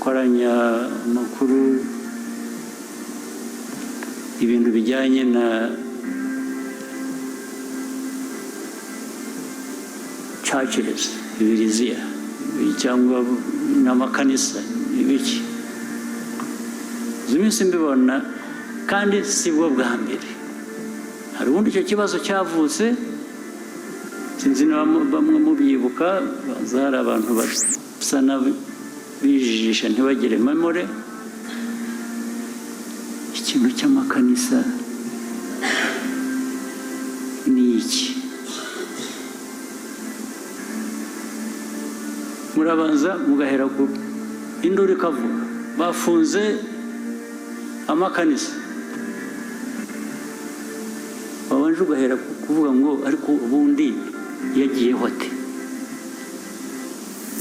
gukoranya amakuru ibintu bijyanye na churches, ibiriziya cyangwa n'amakanisa ibiki iminsi mbibona kandi si bwo bwa mbere. Hari ubundi icyo kibazo cyavutse sinzi na bamwe mubyibuka, hari abantu basa n'abijijisha ntibagire memore. Ikintu cy'amakanisa ni iki? Murabanza mugahera ku induru ikavuga bafunze amakanisa, babanje ugahera kuvuga ngo ariko ubundi yagiyeho ate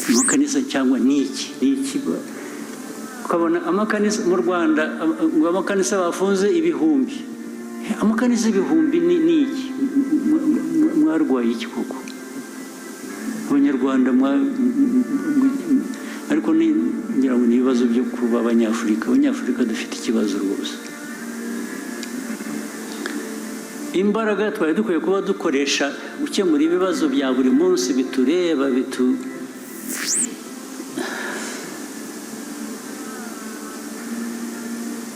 amakanisa cyangwa ni iki? Ukabona amakanisa mu Rwanda ngo amakanisa bafunze ibihumbi, amakanisa ibihumbi ni iki? Mwarwaye iki koko Abanyarwanda? Ariko ngira ngo ni ibibazo byo kuba Abanyafurika dufite ikibazo rwose. Imbaraga twari dukwiye kuba dukoresha gukemura ibibazo bya buri munsi bitureba,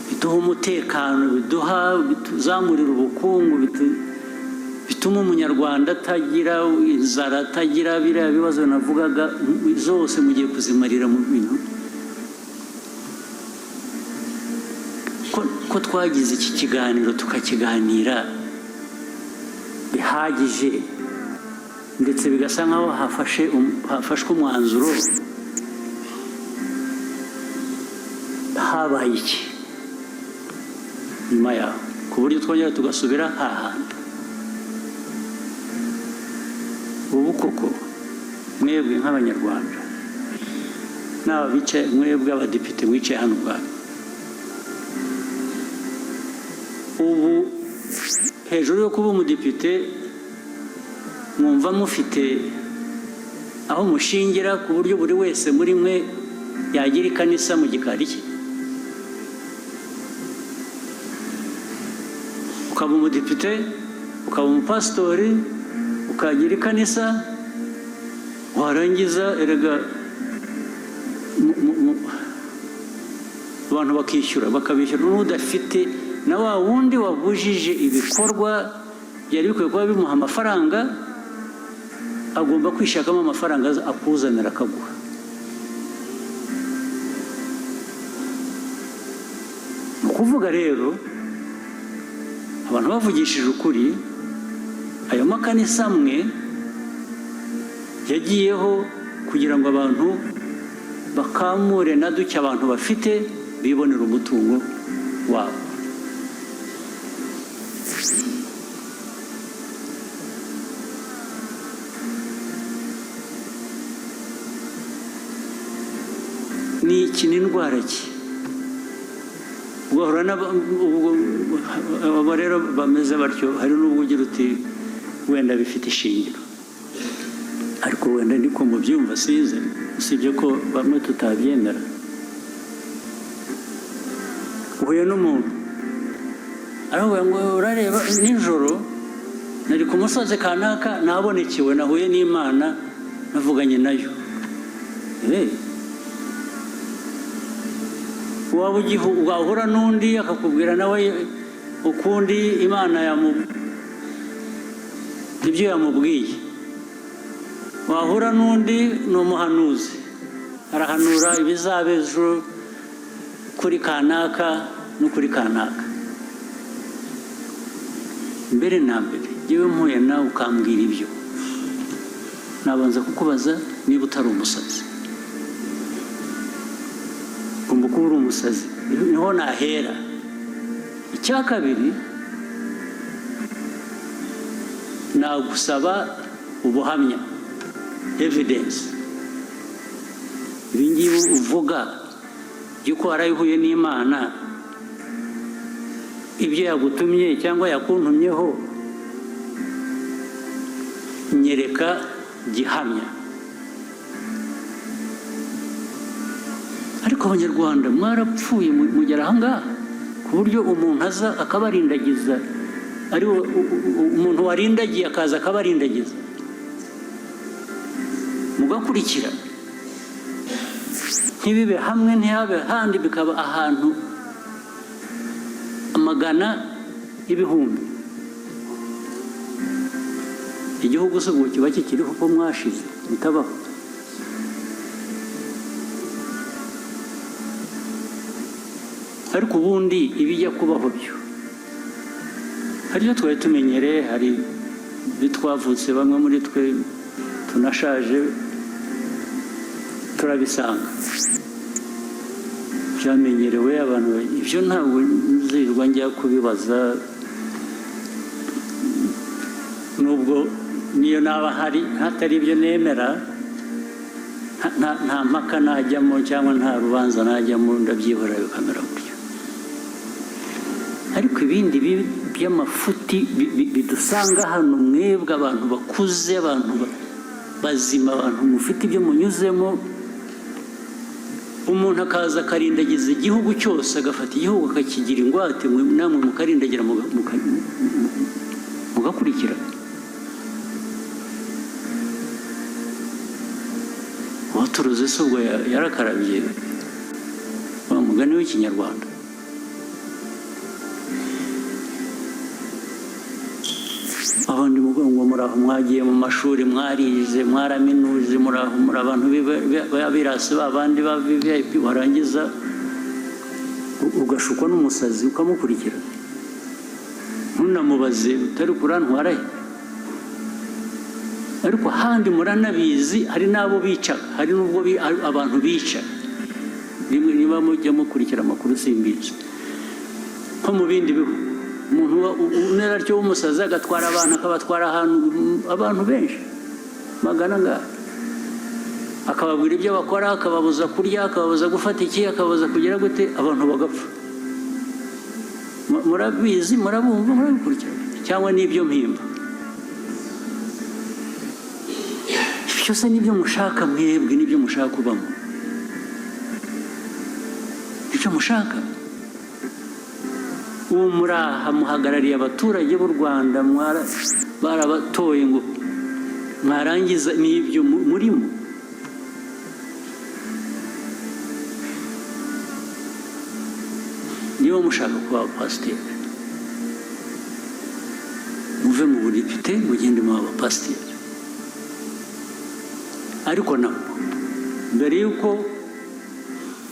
biduha umutekano, bituzamurira ubukungu, bituma umunyarwanda atagira inzara, atagira biriya bibazo navugaga zose mugiye kuzimarira mu bintu. Ko twagize iki kiganiro tukakiganira bihagije ndetse bigasa nkaho hafashwe umwanzuro, habaye iki nyuma yaho ku buryo twongera tugasubira hahandi? Ubu koko mwebwe nk'Abanyarwanda n'aba bicaye, mwebwe abadepite mwicaye hano ubwanyu, ubu hejuru yo kuba umudepite mwumva mufite aho mushingira ku buryo buri wese muri mwe yagira ikanisa mu gikari cye? Ukaba umudepite, ukaba umupasitori, ukagira ikanisa, warangiza erega abantu bakabishyura n'udafite na wa wundi wabujije ibikorwa byari bikwiye kuba bimuha amafaranga, agomba kwishakamo amafaranga akuzanira akaguha. Mu kuvuga rero abantu bavugishije ukuri, ayo makanisa amwe yagiyeho kugira ngo abantu bakamure na duke abantu bafite bibonera umutungo wabo. Ni iki? Ni indwara ki? Ugahura abo rero bameze batyo, hari n'ubwo ugira uti wenda bifite ishingiro, ariko wenda niko mubyumva size, usibye ko bamwe tutabyemera. Uhuye n'umuntu aravuga ngo urareba nijoro nari ku musozi kanaka nabonekewe, nahuye n'Imana, navuganye nayo. Wahura n'undi akakubwira nawe ukundi Imana ibyo yamubwiye. Wahura n'undi ni umuhanuzi, arahanura ibizaba ejo kuri kanaka no kuri kanaka. Mbere na mbere yewe mpuye nawe ukambwira ibyo, nabanza kukubaza niba utari umusazi. Ugomba kuba uri umusazi, niho nahera. Icya kabiri, nagusaba ubuhamya, evidence. Ibingibi uvuga yuko warayihuye n'Imana, ibyo yagutumye cyangwa yakuntumyeho, nyereka gihamya. ariko abanyarwanda mwarapfuye mugera ahangaha ku buryo umuntu aza akabarindagiza, ari umuntu warindagiye akaza akabarindagiza mugakurikira, ntibibe hamwe ntihabe handi, bikaba ahantu amagana y'ibihumbi. Igihugu se ubu kiba kikiriho ko mwashize mutabaho. Ariko ubundi ibijya kubaho byo hari ibyo twari tumenyereye, hari bitwavutse bamwe muri twe tunashaje turabisanga byamenyerewe abantu. Ibyo ntabwo nzirwa njya kubibaza, nubwo niyo naba hatari ibyo nemera, nta mpaka najyamo cyangwa nta rubanza najyamo, ndabyihora bikamera gutyo. Ariko ibindi by'amafuti bidusanga hano, mwebwe abantu bakuze, abantu bazima, abantu mufite ibyo munyuzemo, umuntu akaza akarindagiza igihugu cyose, agafata igihugu akakigira ingwate, namwe mukarindagira mugakurikira. Uwaturuze se ubwo yarakarabye wa mugani w'ikinyarwanda. Abandi ngo muraho mwagiye mu mashuri, mwarize, mwaraminuje, muraho muri abantu b'abirasi, babandi ba VIP, warangiza ugashukwa n'umusazi ukamukurikira, ntunamubaze utari kurantwarahe. Ariko ahandi muranabizi, hari n'abo bicaga, hari n'ubwo abantu bica. Rimwe niba mujya mukurikira amakuru simbizi, nko mu bindi bihugu umuntu unera cyo w'umusazi agatwara abantu, akabatwara ahantu abantu benshi magana ngaha, akababwira ibyo bakora, akababuza kurya, akababuza gufata iki, akababuza kugira gute, abantu bagapfa. Murabizi, murabumva, murabikurikira, cyangwa n'ibyo mpimba. Byose nibyo mushaka mwebwe, nibyo mushaka kubamo, nibyo mushaka. Uwo muraha muhagarariye abaturage b'u Rwanda, barabatoye ngo mwarangiza n'ibyo murimo. Niba mushaka kuba abapasiteri, muve mu budepite mugende mu abapasiteri. Ariko nabo mbere y'uko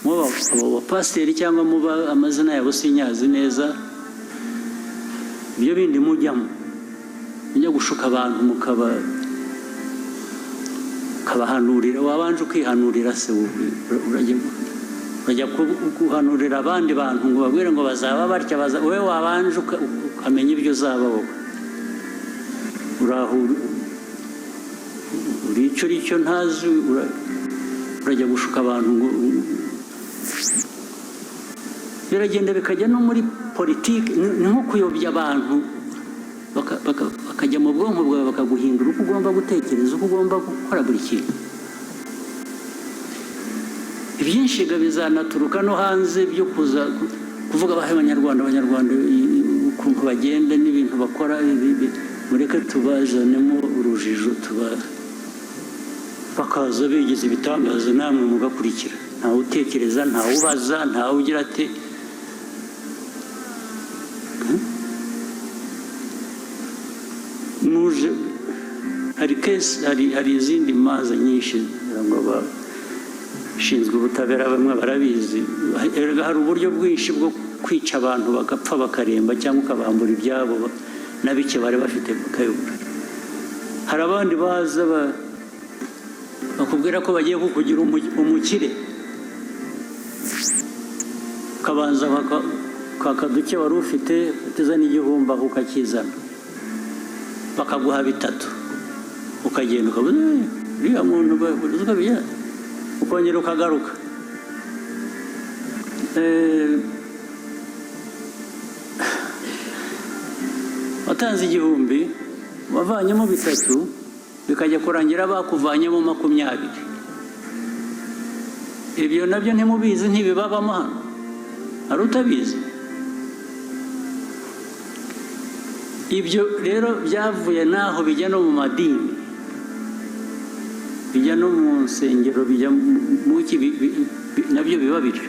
muba abapasiteri cyangwa muba amazina yabo sinyazi neza, ibyo bindi mujyamo mujya gushuka abantu mukabahanurira. Wabanje ukihanurira se, urajya guhanurira abandi bantu ngo babwire ngo bazaba batya, wowe wabanje ukamenya ibyo uzaba wowe. Urico ricyo ntazi, urajya gushuka abantu ngo biragenda bikajya no muri politiki. Ni nko kuyobya abantu, bakajya mu bwonko bwawe bakaguhindura uko ugomba gutekereza, uko ugomba gukora buri kintu. Ibyinshi bizanaturuka no hanze byo kuza kuvuga abanyarwanda ukuntu bagenda n'ibintu bakora. Mureke tubazanemo urujijo, bakaza bigize ibitangaza, namwe mugakurikira. Ntawe utekereza, ntawe ubaza, ntawe ugira ati nuje. Hari izindi manza nyinshi ngo abashinzwe ubutabera bamwe barabizi. Hari uburyo bwinshi bwo kwica abantu bagapfa bakaremba, cyangwa ukabambura ibyabo na bike bari bafite bakayobora. Hari abandi baza bakubwira ko bagiye kukugira umukire, ukabanza kakaduke wari ufite uteza n'igihumbi aho ukakizana, bakaguha bitatu, ukagenda ukabuze uriya muntu ukabijyana, ukongera ukagaruka. Watanze igihumbi, wavanyemo bitatu, bikajya kurangira bakuvanyemo 20. ibyo nabyo ntimubizi ntibibabamo hano hari utabizi ibyo rero byavuye naho bijya no mu madini bijya no mu nsengero bijya mu iki nabyo biba bityo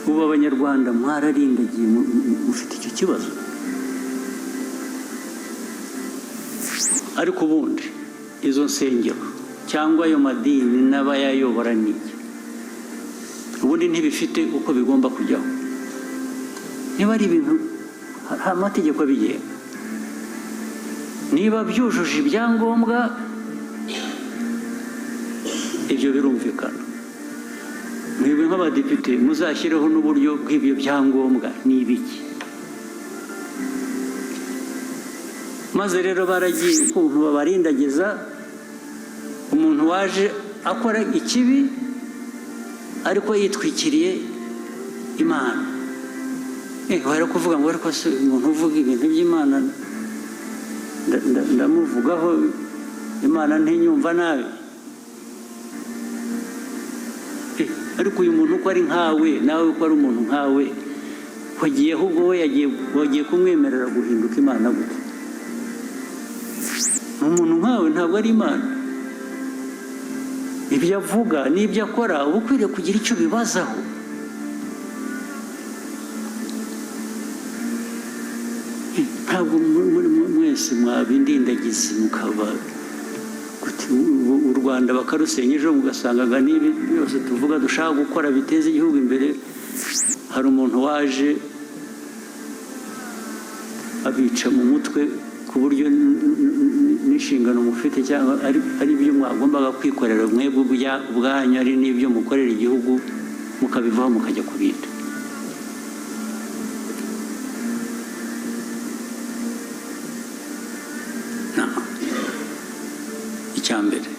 ubu abanyarwanda mwararindagiye mufite icyo kibazo ariko ubundi izo nsengero cyangwa ayo madini n'abayayobora n'iki ubundi ntibifite uko bigomba kujyaho niba ari ibintu hari amategeko abigenga niba byujuje ibyangombwa ibyo birumvikana mwebwe nk'abadepite muzashyireho n'uburyo bw'ibyo byangombwa ni ibiki maze rero baragiye ukuntu babarindagiza umuntu waje akora ikibi ariko yitwikiriye Imana wari kuvuga ngo ariko se umuntu uvuga ibintu by'Imana ndamuvugaho Imana ntinyumva nabi ariko uyu muntu uko ari nkawe nawe uko ari umuntu nkawe wagiye ahubwo we wagiye kumwemerera guhinduka Imana gute umuntu nkawe ntabwo ari Imana ibyo avuga n'ibyo akora uba ukwiriye kugira icyo bibazaho ntabwo mwese mwabindindagizi mukaba u Rwanda bakarusenya ejo mugasanga n'ibi byose tuvuga dushaka gukora biteza igihugu imbere hari umuntu waje abica mu mutwe ku buryo n'inshingano mufite cyangwa ari ibyo mwagombaga kwikorera mwebwe ubwanyu ari n'ibyo mukorera igihugu mukabivaho mukajya kubita icyambere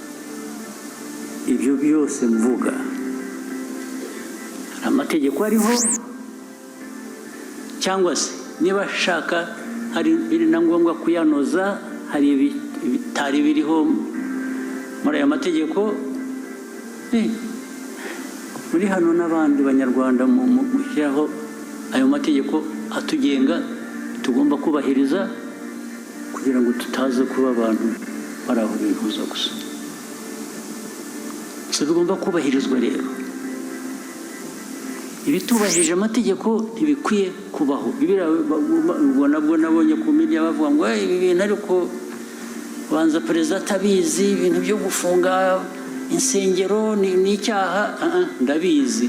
ibyo byose mvuga hari amategeko ariho cyangwa se niba ashaka hari biri na ngombwa kuyanoza hari ibitari biriho muri aya mategeko muri hano n'abandi banyarwanda mushyiraho ayo mategeko atugenga tugomba kubahiriza kugira ngo tutaze kuba abantu bari aho bihuza gusa bigomba kubahirizwa rero ibitubahirije amategeko ntibikwiye kubaho ubwo nabwo nabonye ku media bavuga ngo ibi bintu ariko banza perezida atabizi ibintu byo gufunga insengero ni icyaha ndabizi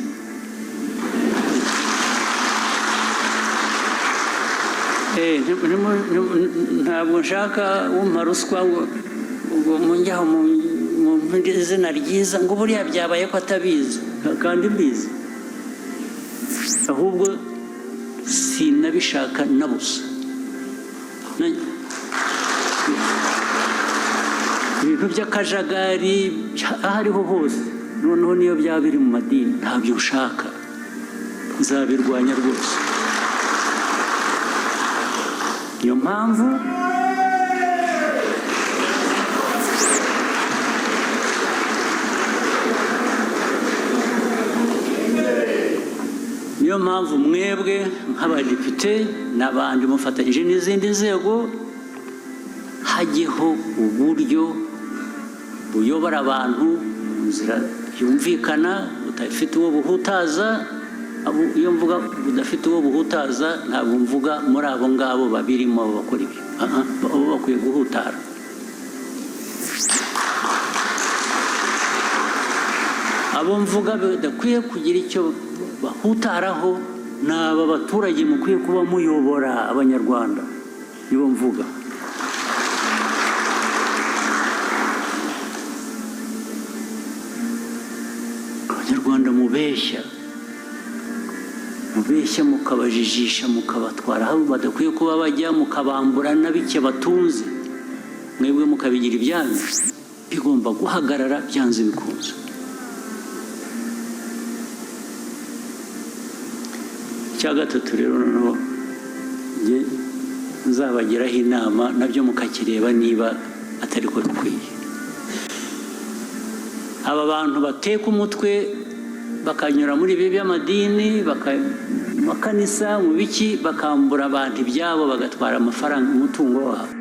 ntabwo nshaka wumpa ruswa ngo munjyaho mu izina ryiza ngo buriya byabaye ko atabizi kandi mbizi ahubwo sinabishaka na busa ibintu by'akajagari aho ariho hose noneho niyo byaba biri mu madini ntabyo nshaka nzabirwanya rwose niyo mpamvu mwebwe nk'abadepite n'abandi mufatanyije n'izindi nzego hajyeho uburyo buyobora abantu mu nzira yumvikana budafite uwo buhutaza iyo mvuga budafite uwo buhutaza ntabwo mvuga muri abo ngabo babirimo bakora ibyo baba bakwiye guhutara abo mvuga badakwiye kugira icyo bahutaraho ni aba baturage mukwiye kuba muyobora abanyarwanda nibo mvuga abanyarwanda mubeshya mukabajijisha mukabatwara aho badakwiye kuba bajya mukabambura na bike batunze mwebwe mukabigira ibyanyu bigomba guhagarara byanze bikunze icya gatatu rero noneho nzabagiraho inama nabyo mukakireba niba atari ko bikwiye aba bantu bateka umutwe bakanyura muri ibi by'amadini, makanisa mu biki, bakambura abantu ibyabo, bagatwara amafaranga, umutungo wabo.